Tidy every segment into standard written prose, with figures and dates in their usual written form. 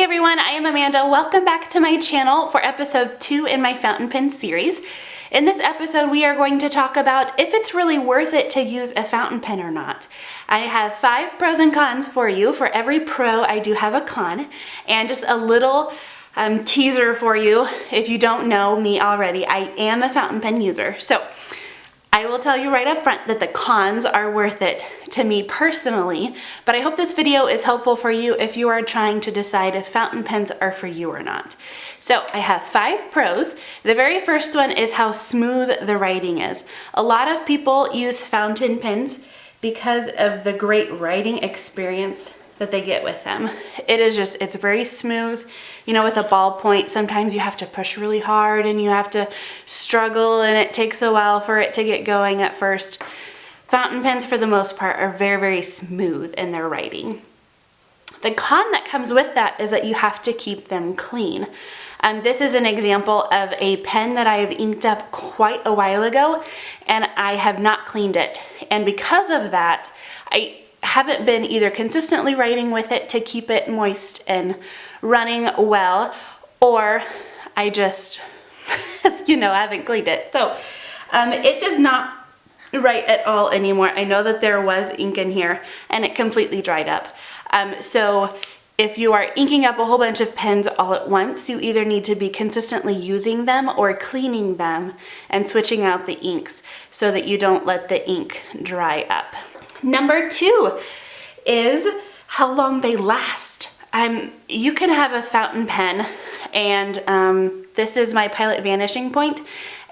everyone, I am Amanda. Welcome back to my channel for episode 2 in my fountain pen series. In this episode, we are going to talk about if it's really worth it to use a fountain pen or not. I have 5 pros and cons for you. For every pro, I do have a con, and just a little teaser for you. If you don't know me already, I am a fountain pen user. So I will tell you right up front that the cons are worth it to me personally, but I hope this video is helpful for you if you are trying to decide if fountain pens are for you or not. So I have 5 pros. The very first one is how smooth the writing is. A lot of people use fountain pens because of the great writing experience that they get with them. It's very smooth. You know, with a ballpoint, sometimes you have to push really hard and you have to struggle and it takes a while for it to get going at first. Fountain pens, for the most part, are very, very smooth in their writing. The con that comes with that is that you have to keep them clean. This is an example of a pen that I have inked up quite a while ago and I have not cleaned it. And because of that, I haven't been either consistently writing with it to keep it moist and running well, or I just, haven't cleaned it. So it does not write at all anymore. I know that there was ink in here and it completely dried up. So if you are inking up a whole bunch of pens all at once, you either need to be consistently using them or cleaning them and switching out the inks so that you don't let the ink dry up. Number 2 is how long they last. You can have a fountain pen, and this is my Pilot Vanishing Point,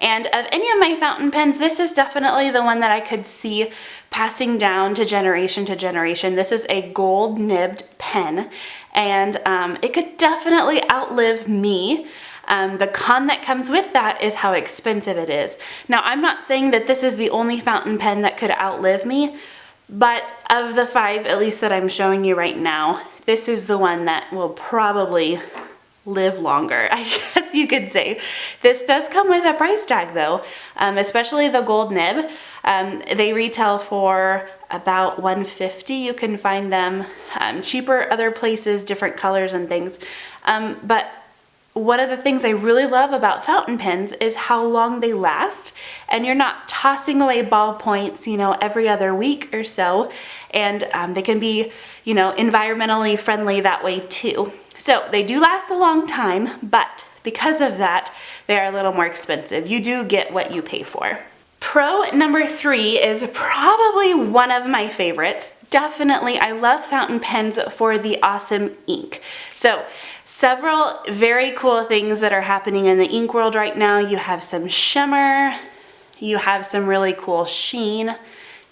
and of any of my fountain pens, this is definitely the one that I could see passing down to generation to generation. This is a gold nibbed pen, and it could definitely outlive me. The con that comes with that is how expensive it is. Now, I'm not saying that this is the only fountain pen that could outlive me, but of the 5, at least that I'm showing you right now, this is the one that will probably live longer, I guess you could say. This does come with a price tag though, especially the gold nib. They retail for about $150. You can find them cheaper other places, different colors and things. But one of the things I really love about fountain pens is how long they last, and you're not tossing away ballpoints, every other week or so, and they can be, environmentally friendly that way too. So they do last a long time, but because of that, they are a little more expensive. You do get what you pay for. Pro number 3 is probably one of my favorites. Definitely, I love fountain pens for the awesome ink. So several very cool things that are happening in the ink world right now. You have some shimmer, you have some really cool sheen.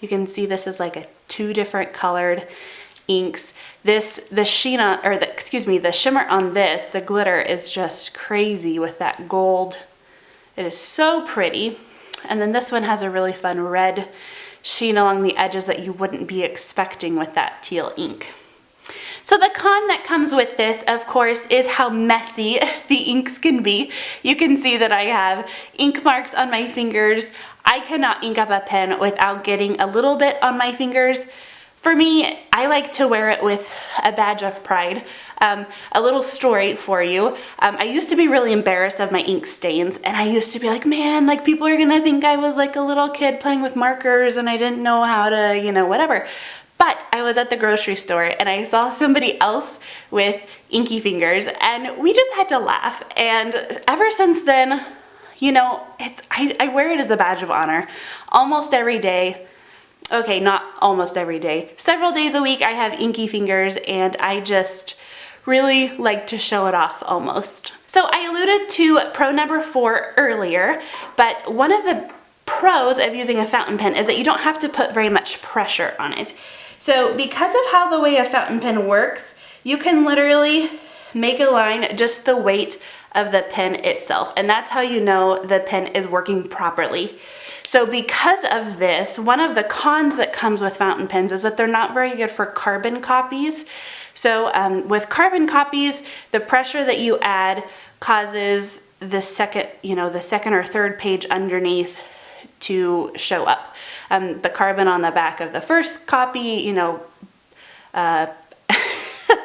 You can see this is like 2 different colored inks. The shimmer on this, the glitter is just crazy with that gold. It is so pretty. And then this one has a really fun red sheen along the edges that you wouldn't be expecting with that teal ink. So the con that comes with this, of course, is how messy the inks can be. You can see that I have ink marks on my fingers. I cannot ink up a pen without getting a little bit on my fingers. For me, I like to wear it with a badge of pride. A little story for you. I used to be really embarrassed of my ink stains, and I used to be like, man, like people are gonna think I was like a little kid playing with markers and I didn't know how to, whatever. But I was at the grocery store and I saw somebody else with inky fingers and we just had to laugh. And ever since then, I wear it as a badge of honor almost every day. Okay, not almost every day. Several days a week I have inky fingers and I just really like to show it off almost. So I alluded to pro number 4 earlier, but one of the pros of using a fountain pen is that you don't have to put very much pressure on it. So because of how the way a fountain pen works, you can literally make a line just the weight of the pen itself, and that's how you know the pen is working properly. So because of this, one of the cons that comes with fountain pens is that they're not very good for carbon copies. So with carbon copies, the pressure that you add causes the second or third page underneath to show up. The carbon on the back of the first copy,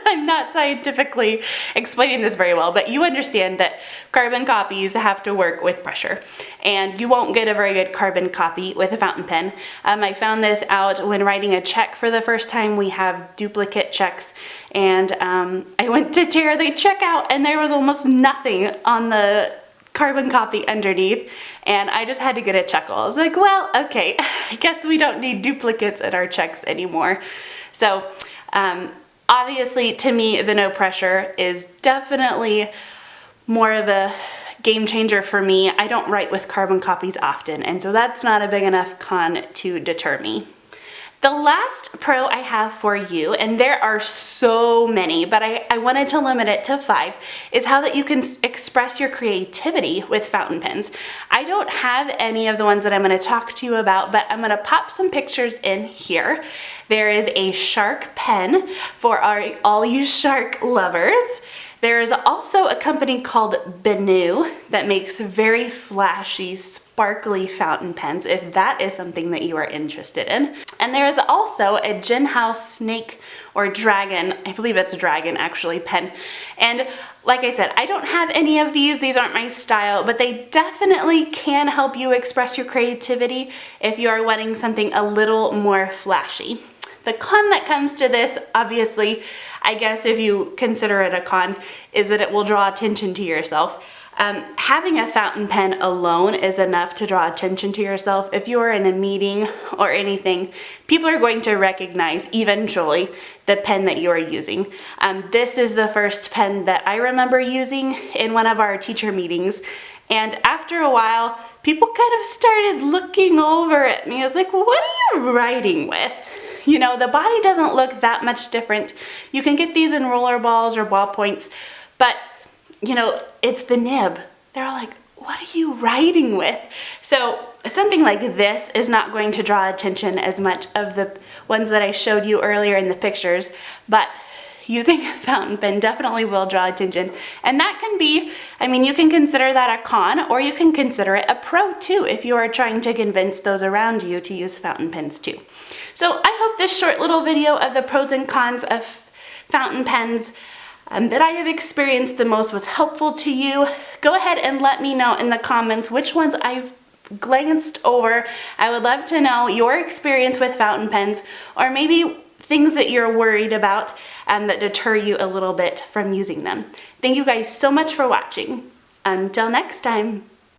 I'm not scientifically explaining this very well, but you understand that carbon copies have to work with pressure, and you won't get a very good carbon copy with a fountain pen. I found this out when writing a check for the first time. We have duplicate checks, and I went to tear the check out, and there was almost nothing on the carbon copy underneath, and I just had to get a chuckle. I was like, well, okay, I guess we don't need duplicates in our checks anymore. So obviously, to me, the no pressure is definitely more of a game changer for me. I don't write with carbon copies often, and so that's not a big enough con to deter me. The last pro I have for you, and there are so many, but I wanted to limit it to 5, is how that you can express your creativity with fountain pens. I don't have any of the ones that I'm going to talk to you about, but I'm going to pop some pictures in here. There is a shark pen for all you shark lovers. There is also a company called Benu that makes very flashy, sparkly fountain pens, if that is something that you are interested in. And there is also a Gin House snake or dragon, I believe it's a dragon actually, pen. And like I said, I don't have any of these aren't my style, but they definitely can help you express your creativity if you are wanting something a little more flashy. The con that comes to this, obviously, I guess if you consider it a con, is that it will draw attention to yourself. Having a fountain pen alone is enough to draw attention to yourself. If you are in a meeting or anything, people are going to recognize eventually the pen that you are using. This is the first pen that I remember using in one of our teacher meetings. And after a while, people kind of started looking over at me. I was like, what are you writing with? You know, the body doesn't look that much different. You can get these in roller balls or ballpoints, but you know, it's the nib. They're all like, what are you writing with? So something like this is not going to draw attention as much of the ones that I showed you earlier in the pictures, but using a fountain pen definitely will draw attention. And that can be, I mean, you can consider that a con, or you can consider it a pro too, if you are trying to convince those around you to use fountain pens too. So I hope this short little video of the pros and cons of fountain pens that I have experienced the most was helpful to you. Go ahead and let me know in the comments which ones I've glanced over. I would love to know your experience with fountain pens, or maybe things that you're worried about that deter you a little bit from using them. Thank you guys so much for watching. Until next time.